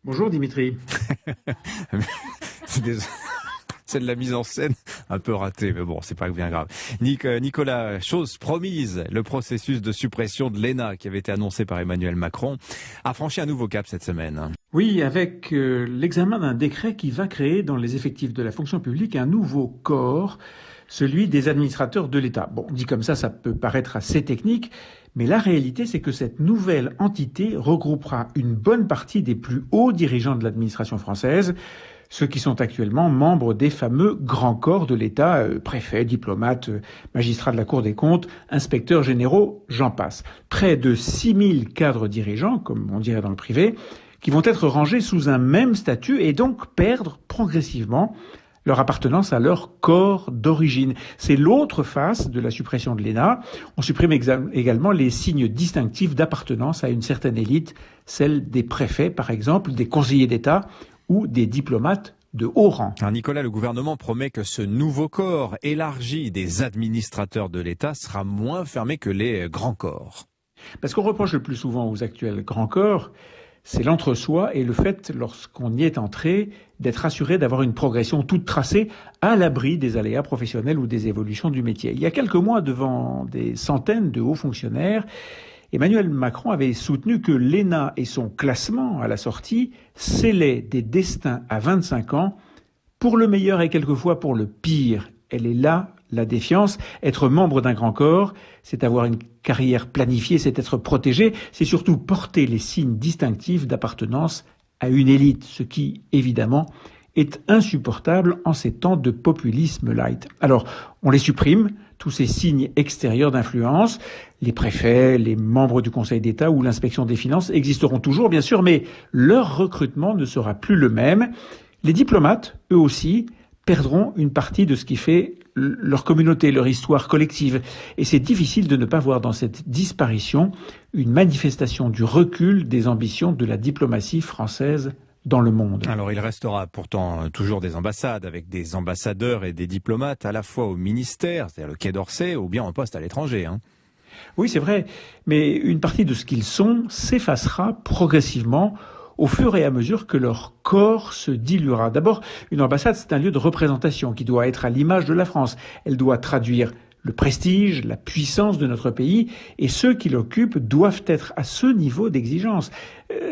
Bonjour Dimitri. C'est des- c'est de la mise en scène un peu ratée, mais bon, c'est pas bien grave. Nicolas, chose promise, le processus de suppression de l'ENA qui avait été annoncé par Emmanuel Macron a franchi un nouveau cap cette semaine. Oui, avec l'examen d'un décret qui va créer dans les effectifs de la fonction publique un nouveau corps, celui des administrateurs de l'État. Bon, dit comme ça peut paraître assez technique, mais la réalité, c'est que cette nouvelle entité regroupera une bonne partie des plus hauts dirigeants de l'administration française, ceux qui sont actuellement membres des fameux grands corps de l'État, préfets, diplomates, magistrats de la Cour des comptes, inspecteurs généraux, j'en passe. Près de 6000 cadres dirigeants, comme on dirait dans le privé, qui vont être rangés sous un même statut et donc perdre progressivement leur appartenance à leur corps d'origine. C'est l'autre face de la suppression de l'ENA. On supprime également les signes distinctifs d'appartenance à une certaine élite, celle des préfets par exemple, des conseillers d'État ou des diplomates de haut rang. Alors Nicolas, le gouvernement promet que ce nouveau corps élargi des administrateurs de l'État sera moins fermé que les grands corps. Parce qu'on reproche le plus souvent aux actuels grands corps, c'est l'entre-soi et le fait, lorsqu'on y est entré, d'être assuré d'avoir une progression toute tracée à l'abri des aléas professionnels ou des évolutions du métier. Il y a quelques mois, devant des centaines de hauts fonctionnaires, Emmanuel Macron avait soutenu que l'ENA et son classement à la sortie scellaient des destins à 25 ans, pour le meilleur et quelquefois pour le pire. Elle est là, la défiance. Être membre d'un grand corps, c'est avoir une carrière planifiée, c'est être protégé, c'est surtout porter les signes distinctifs d'appartenance à une élite, ce qui, évidemment, est insupportable en ces temps de populisme light. Alors, on les supprime, tous ces signes extérieurs d'influence. Les préfets, les membres du Conseil d'État ou l'inspection des finances existeront toujours, bien sûr, mais leur recrutement ne sera plus le même. Les diplomates, eux aussi, perdront une partie de ce qui fait leur communauté, leur histoire collective. Et c'est difficile de ne pas voir dans cette disparition une manifestation du recul des ambitions de la diplomatie française dans le monde. Alors il restera pourtant toujours des ambassades avec des ambassadeurs et des diplomates à la fois au ministère, c'est-à-dire le Quai d'Orsay, ou bien en poste à l'étranger. Oui, c'est vrai, mais une partie de ce qu'ils sont s'effacera progressivement au fur et à mesure que leur corps se diluera. D'abord, une ambassade, c'est un lieu de représentation qui doit être à l'image de la France. Elle doit traduire le prestige, la puissance de notre pays, et ceux qui l'occupent doivent être à ce niveau d'exigence.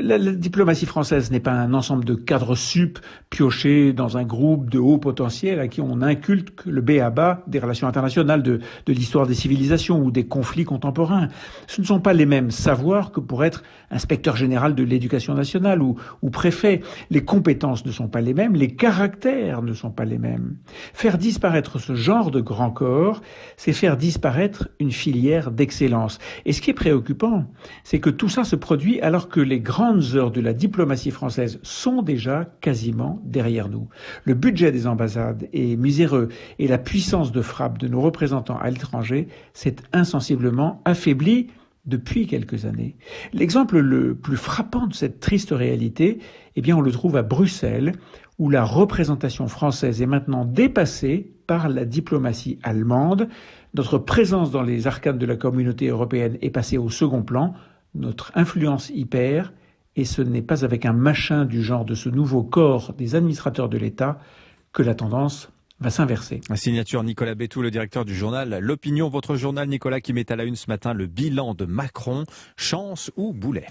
La diplomatie française n'est pas un ensemble de cadres sup piochés dans un groupe de haut potentiel à qui on inculque le b.a.-ba des relations internationales, de l'histoire des civilisations ou des conflits contemporains. Ce ne sont pas les mêmes savoirs que pour être inspecteur général de l'éducation nationale ou préfet. Les compétences ne sont pas les mêmes, les caractères ne sont pas les mêmes. Faire disparaître ce genre de grand corps, c'est faire disparaître une filière d'excellence. Et ce qui est préoccupant, c'est que tout ça se produit alors que les grandes heures de la diplomatie française sont déjà quasiment derrière nous. Le budget des ambassades est miséreux et la puissance de frappe de nos représentants à l'étranger s'est insensiblement affaiblie depuis quelques années. L'exemple le plus frappant de cette triste réalité, eh bien, on le trouve à Bruxelles, où la représentation française est maintenant dépassée par la diplomatie allemande. Notre présence dans les arcanes de la communauté européenne est passée au second plan. Notre influence y perd, et ce n'est pas avec un machin du genre de ce nouveau corps des administrateurs de l'État que la tendance va s'inverser. Signature Nicolas Bétou, le directeur du journal L'Opinion, votre journal Nicolas qui met à la une ce matin le bilan de Macron, chance ou boulet.